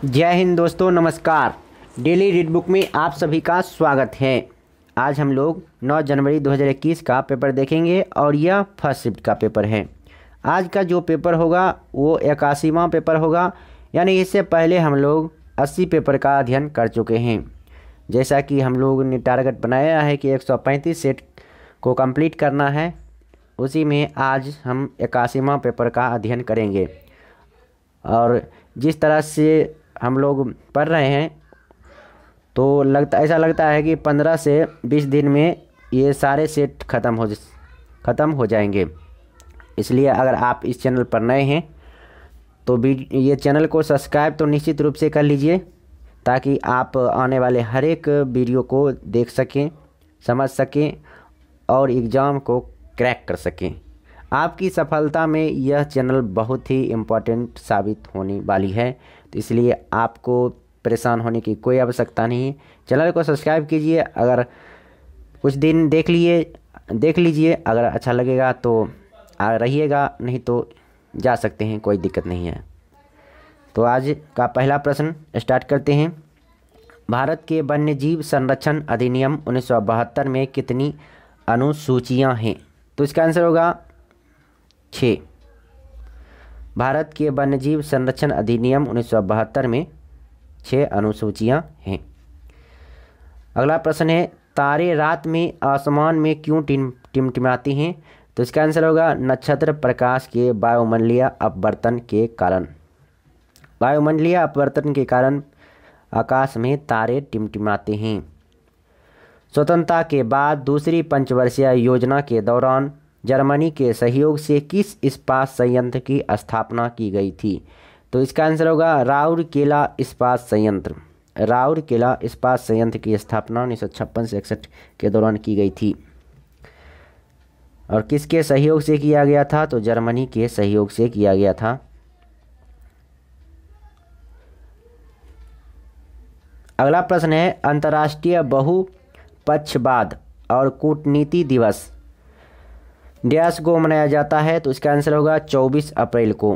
जय हिंद दोस्तों, नमस्कार। डेली रीड बुक में आप सभी का स्वागत है। आज हम लोग 9 जनवरी 2021 का पेपर देखेंगे और यह फर्स्ट शिफ्ट का पेपर है। आज का जो पेपर होगा वो 81वां पेपर होगा, यानी इससे पहले हम लोग 80 पेपर का अध्ययन कर चुके हैं। जैसा कि हम लोग ने टारगेट बनाया है कि 135 सेट को कंप्लीट करना है, उसी में आज हम 81वां पेपर का अध्ययन करेंगे। और जिस तरह से हम लोग पढ़ रहे हैं तो ऐसा लगता है कि 15 से 20 दिन में ये सारे सेट ख़त्म हो जाएंगे। इसलिए अगर आप इस चैनल पर नए हैं तो ये चैनल को सब्सक्राइब तो निश्चित रूप से कर लीजिए, ताकि आप आने वाले हर एक वीडियो को देख सकें, समझ सकें और एग्ज़ाम को क्रैक कर सकें। आपकी सफलता में यह चैनल बहुत ही इम्पोर्टेंट साबित होने वाली है, तो इसलिए आपको परेशान होने की कोई आवश्यकता नहीं है। चैनल को सब्सक्राइब कीजिए। अगर कुछ दिन देख लीजिए, अगर अच्छा लगेगा तो रहिएगा, नहीं तो जा सकते हैं, कोई दिक्कत नहीं है। तो आज का पहला प्रश्न स्टार्ट करते हैं। भारत के वन्यजीव संरक्षण अधिनियम 1972 में कितनी अनुसूचियां हैं? तो इसका आंसर होगा 6। भारत के वन्यजीव संरक्षण अधिनियम 1972 में 6 अनुसूचियां हैं। अगला प्रश्न है, तारे रात में आसमान में क्यों टिमटिमाती हैं? तो इसका आंसर होगा नक्षत्र प्रकाश के वायुमंडलीय अपवर्तन के कारण। वायुमंडलीय अपवर्तन के कारण आकाश में तारे टिमटिमाते हैं। स्वतंत्रता के बाद दूसरी पंचवर्षीय योजना के दौरान जर्मनी के सहयोग से किस इस्पात संयंत्र की स्थापना की गई थी? तो इसका आंसर होगा राउरकेला इस्पात संयंत्र। राउरकेला इस्पात संयंत्र की स्थापना 1956 से 61 के दौरान की गई थी। और किसके सहयोग से किया गया था? तो जर्मनी के सहयोग से किया गया था। अगला प्रश्न है, अंतर्राष्ट्रीय बहुपक्षवाद और कूटनीति दिवस डैश को मनाया जाता है? तो इसका आंसर होगा 24 अप्रैल को।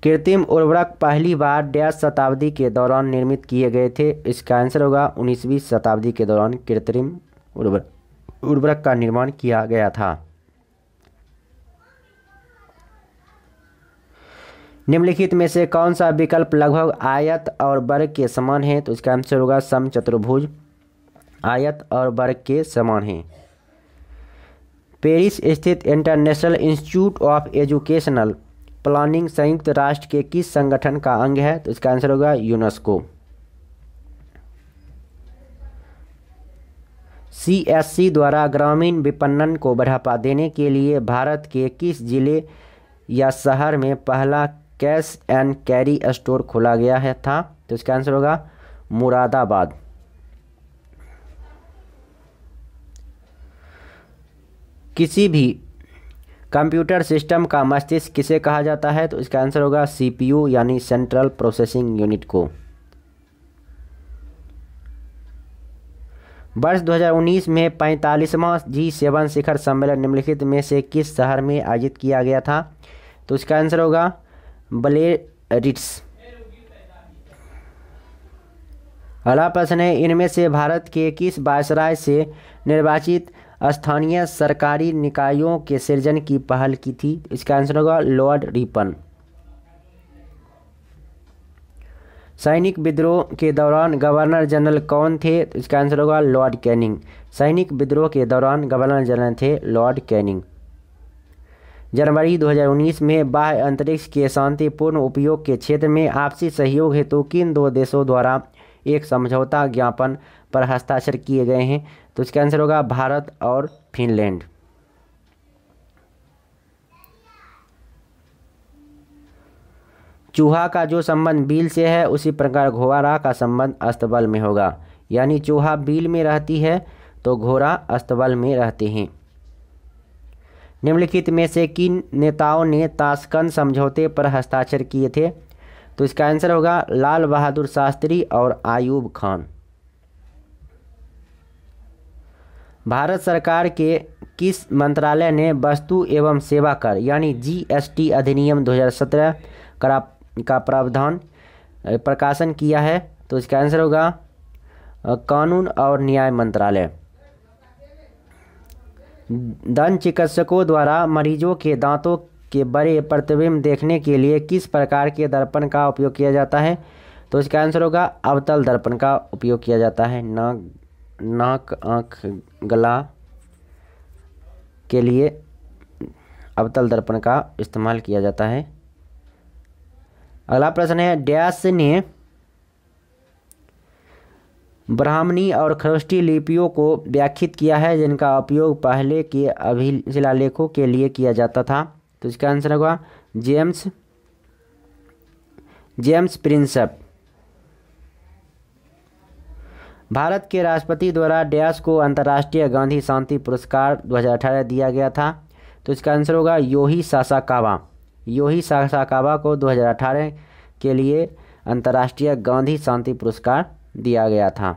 कृत्रिम उर्वरक पहली बार डैश शताब्दी के दौरान निर्मित किए गए थे? इसका आंसर होगा 19वीं शताब्दी के दौरान कृत्रिम उर्वरक का निर्माण किया गया था। निम्नलिखित में से कौन सा विकल्प लगभग आयत और वर्ग के समान है? तो इसका आंसर होगा समचतुर्भुज आयत और वर्ग के समान है। पेरिस स्थित international institute of educational planning संयुक्त राष्ट्र के किस संगठन का अंग है? तो इसका आंसर होगा यूनेस्को। CSC द्वारा ग्रामीण विपणन को बढ़ावा देने के लिए भारत के किस जिले या शहर में पहला कैश एंड कैरी स्टोर खोला गया है था? तो इसका आंसर होगा मुरादाबाद। किसी भी कंप्यूटर सिस्टम का मस्तिष्क किसे कहा जाता है? तो इसका आंसर होगा CPU यानी सेंट्रल प्रोसेसिंग यूनिट को। वर्ष 2019 में 45वां G7 शिखर सम्मेलन निम्नलिखित में से किस शहर में आयोजित किया गया था? तो इसका आंसर होगा बिलेरिट्स। अगला प्रश्न है, इनमें से भारत के किस वायसराय से निर्वाचित स्थानीय सरकारी निकायों के सृजन की पहल की थी? इसका आंसर होगा लॉर्ड रिपन। सैनिक विद्रोह के दौरान गवर्नर जनरल कौन थे? तो इसका आंसर होगा लॉर्ड कैनिंग। सैनिक विद्रोह के दौरान गवर्नर जनरल थे लॉर्ड कैनिंग। जनवरी 2019 में बाह्य अंतरिक्ष के शांतिपूर्ण उपयोग के क्षेत्र में आपसी सहयोग हेतु किन 2 देशों द्वारा एक समझौता ज्ञापन पर हस्ताक्षर किए गए हैं? तो इसका आंसर होगा भारत और फिनलैंड। चूहा का जो संबंध बिल से है उसी प्रकार घोड़ा का संबंध अस्तबल में होगा, यानी चूहा बिल में रहती है तो घोड़ा अस्तबल में रहते हैं। निम्नलिखित में से किन नेताओं ने ताशकंद समझौते पर हस्ताक्षर किए थे? तो इसका आंसर होगा लाल बहादुर शास्त्री और आयूब खान। भारत सरकार के किस मंत्रालय ने वस्तु एवं सेवा कर यानी GST अधिनियम 2017 का प्रावधान प्रकाशन किया है? तो इसका आंसर होगा कानून और न्याय मंत्रालय। दंत चिकित्सकों द्वारा मरीजों के दांतों के बड़े प्रतिबिंब देखने के लिए किस प्रकार के दर्पण का उपयोग किया जाता है? तो इसका आंसर होगा अवतल दर्पण का उपयोग किया जाता है। नाक, आँख, गला के लिए अवतल दर्पण का इस्तेमाल किया जाता है। अगला प्रश्न है, डैश ने ब्राह्मणी और खरोष्टी लिपियों को व्याख्यात किया है जिनका उपयोग पहले के अभिशिलालेखों के लिए किया जाता था? तो इसका आंसर होगा जेम्स प्रिंसेप। भारत के राष्ट्रपति द्वारा डैश को अंतर्राष्ट्रीय गांधी शांति पुरस्कार 2018 दिया गया था? तो इसका आंसर होगा योही सासाकावा। योही सासाकावा को 2018 के लिए अंतर्राष्ट्रीय गांधी शांति पुरस्कार दिया गया था।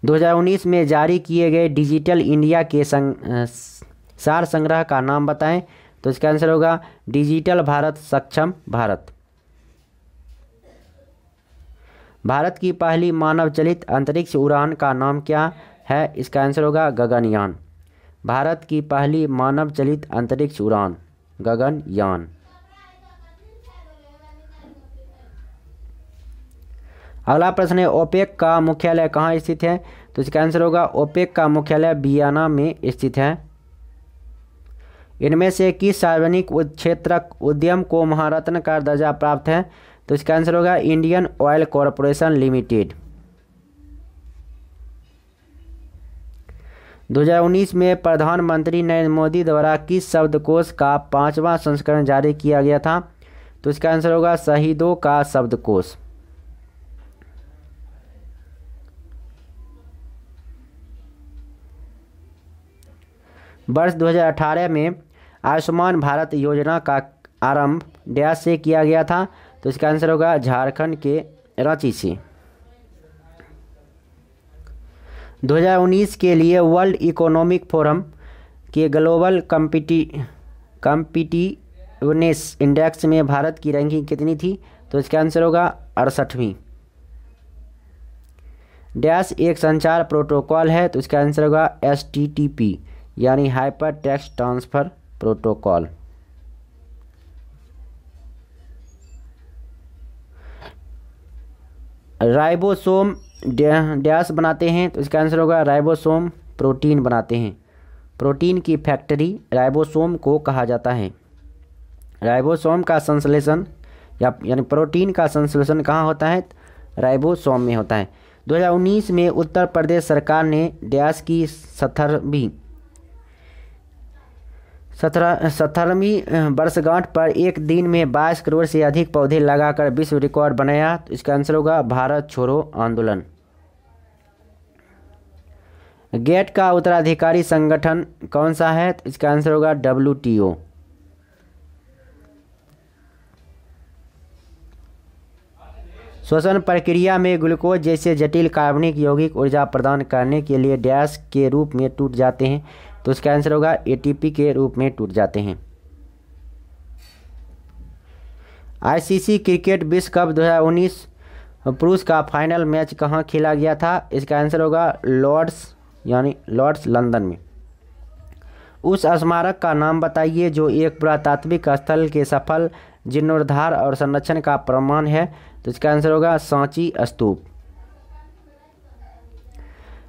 दो 2019 में जारी किए गए डिजिटल इंडिया के सार संग्रह का नाम बताएं? तो इसका आंसर होगा डिजिटल भारत सक्षम भारत। भारत की पहली मानव चलित अंतरिक्ष उड़ान का नाम क्या है? इसका आंसर होगा गगनयान। भारत की पहली मानव चलित अंतरिक्ष उड़ान गगनयान। अगला प्रश्न है, ओपेक का मुख्यालय कहाँ स्थित है? तो इसका आंसर होगा ओपेक का मुख्यालय वियना में स्थित है। इनमें से किस सार्वजनिक क्षेत्रक उद्यम को महारत्न का दर्जा प्राप्त है? तो इसका आंसर होगा इंडियन ऑयल कॉरपोरेशन लिमिटेड। 2019 में प्रधानमंत्री नरेंद्र मोदी द्वारा किस शब्दकोश का 5वां संस्करण जारी किया गया था? तो इसका आंसर होगा शहीदों का शब्दकोश। वर्ष 2018 में आयुष्मान भारत योजना का आरंभ डैश से किया गया था? तो इसका आंसर होगा झारखंड के रांची से। 2019 के लिए वर्ल्ड इकोनॉमिक फोरम के ग्लोबल कॉम्पिटिटिवनेस इंडेक्स में भारत की रैंकिंग कितनी थी? तो इसका आंसर होगा 68वीं। डैश एक संचार प्रोटोकॉल है? तो इसका आंसर होगा HTTP यानी hyper text transfer protocol. Ribosome dash बनाते हैं? तो इसका आंसर होगा राइबोसोम प्रोटीन बनाते हैं। प्रोटीन की फैक्ट्री राइबोसोम को कहा जाता है। राइबोसोम का संश्लेषण यानी प्रोटीन का संश्लेषण कहाँ होता है? राइबोसोम में होता है। 2019 में उत्तर प्रदेश सरकार ने डैश की 17वीं वर्षगांठ पर एक दिन में 22 करोड़ से अधिक पौधे लगाकर विश्व रिकॉर्ड बनाया। तो इसका आंसर होगा भारत छोड़ो आंदोलन। गेट का उत्तराधिकारी संगठन कौन सा है? तो इसका आंसर होगा WTO। श्वसन प्रक्रिया में ग्लूकोज जैसे जटिल कार्बनिक यौगिक ऊर्जा प्रदान करने के लिए डैश के रूप में टूट जाते हैं? तो इसका आंसर होगा ATP के रूप में टूट जाते हैं। ICC क्रिकेट विश्व कप 2019 पुरुष का फाइनल मैच कहाँ खेला गया था? इसका आंसर होगा लॉर्ड्स लंदन में। उस स्मारक का नाम बताइए जो एक पुरातात्विक स्थल के सफल जीर्णोद्धार और संरक्षण का प्रमाण है। तो इसका आंसर होगा सांची स्तूप।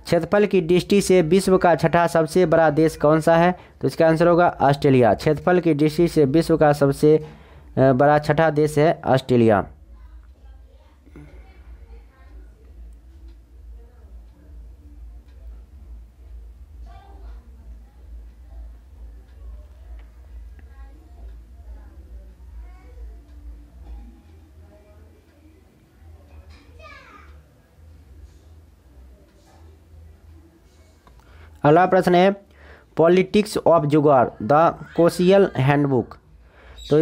क्षेत्रफल की दृष्टि से विश्व का छठा सबसे बड़ा देश कौन सा है? तो इसका आंसर होगा ऑस्ट्रेलिया। क्षेत्रफल की दृष्टि से विश्व का सबसे बड़ा छठा देश है ऑस्ट्रेलिया। अगला प्रश्न है, पॉलिटिक्स ऑफ जुगाड़ द कोशियल हैंडबुक तो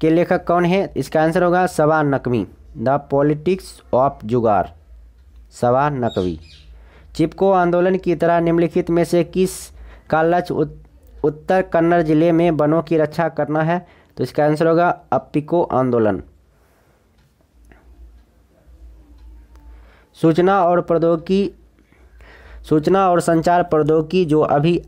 के लेखक कौन है? इसका आंसर होगा सवा नकवी। द पॉलिटिक्स ऑफ जुगाड़ सवा नकवी। चिपको आंदोलन की तरह निम्नलिखित में से किस का लक्ष्य उत्तर कन्नड़ जिले में वनों की रक्षा करना है? तो इसका आंसर होगा अप्पिको आंदोलन। सूचना और संचार प्रौद्योगिकी जो अभी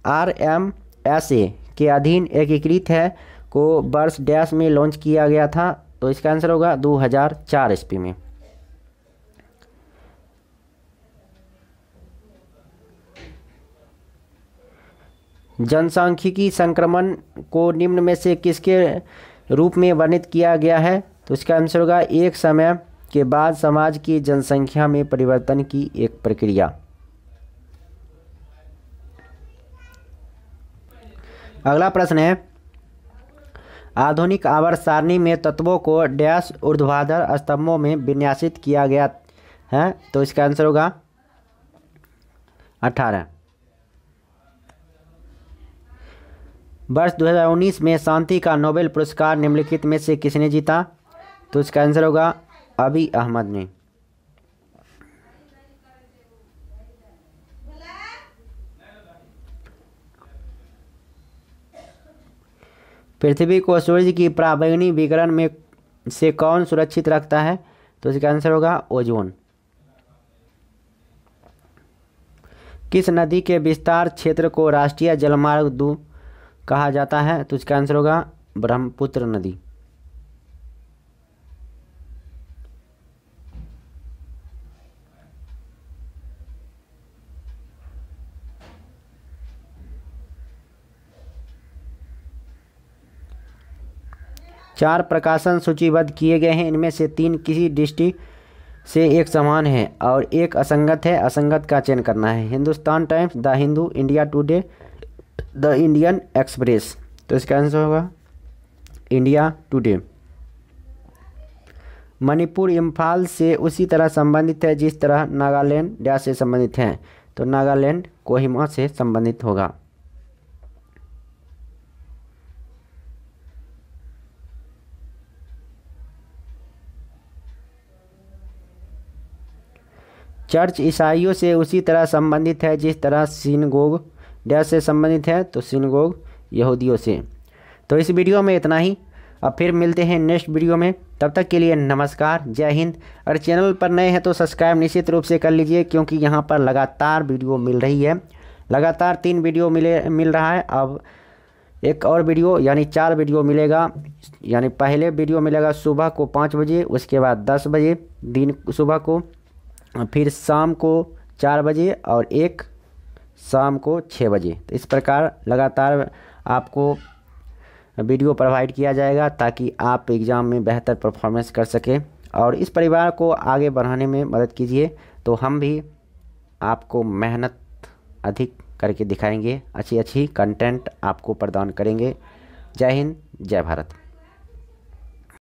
RMSA के अधीन एकीकृत है को वर्ष डैश में लॉन्च किया गया था? तो इसका आंसर होगा 2004 ईस्वी में। जनसांख्यिकी संक्रमण को निम्न में से किसके रूप में वर्णित किया गया है? तो इसका आंसर होगा एक समय के बाद समाज की जनसंख्या में परिवर्तन की एक प्रक्रिया। अगला प्रश्न है, आधुनिक आवर्त सारणी में तत्वों को डैश ऊर्ध्वाधर स्तंभों में विन्यासित किया गया है? तो इसका आंसर होगा 18। वर्ष 2019 में शांति का नोबेल पुरस्कार निम्नलिखित में से किसने जीता? तो इसका आंसर होगा अभी अहमद ने। पृथ्वी को सूर्य की पराबैंगनी विकिरण में से कौन सुरक्षित रखता है? तो इसका आंसर होगा ओजोन। किस नदी के विस्तार क्षेत्र को राष्ट्रीय जलमार्ग 2 कहा जाता है? तो इसका आंसर होगा ब्रह्मपुत्र नदी। चार प्रकाशन सूचीबद्ध किए गए हैं, इनमें से 3 किसी दृष्टि से एक समान है और एक असंगत है। असंगत का चयन करना है। Hindustan times, the Hindu, India today, the Indian express. तो इसका आंसर होगा इंडिया टुडे। मणिपुर इम्फाल से उसी तरह संबंधित है जिस तरह नागालैंड डैश से संबंधित है? तो नागालैंड कोहिमा से संबंधित होगा। चर्च ईसाइयों से उसी तरह संबंधित है जिस तरह सिनगोग डैश से संबंधित है? तो सिनगोग यहूदियों से। तो इस वीडियो में इतना ही। अब फिर मिलते हैं नेक्स्ट वीडियो में। तब तक के लिए नमस्कार, जय हिंद। अगर चैनल पर नए हैं तो सब्सक्राइब निश्चित रूप से कर लीजिए, क्योंकि यहाँ पर लगातार वीडियो मिल रही है। लगातार 3 वीडियो मिल रहा है। अब एक और वीडियो यानी 4 वीडियो मिलेगा। यानी पहले वीडियो मिलेगा सुबह को 5 बजे, उसके बाद 10 बजे दिन सुबह को, फिर शाम को 4 बजे और एक शाम को 6 बजे। तो इस प्रकार लगातार आपको वीडियो प्रोवाइड किया जाएगा ताकि आप एग्ज़ाम में बेहतर परफॉर्मेंस कर सकें और इस परिवार को आगे बढ़ाने में मदद कीजिए। तो हम भी आपको मेहनत अधिक करके दिखाएंगे, अच्छी कंटेंट आपको प्रदान करेंगे। जय हिंद, जय भारत।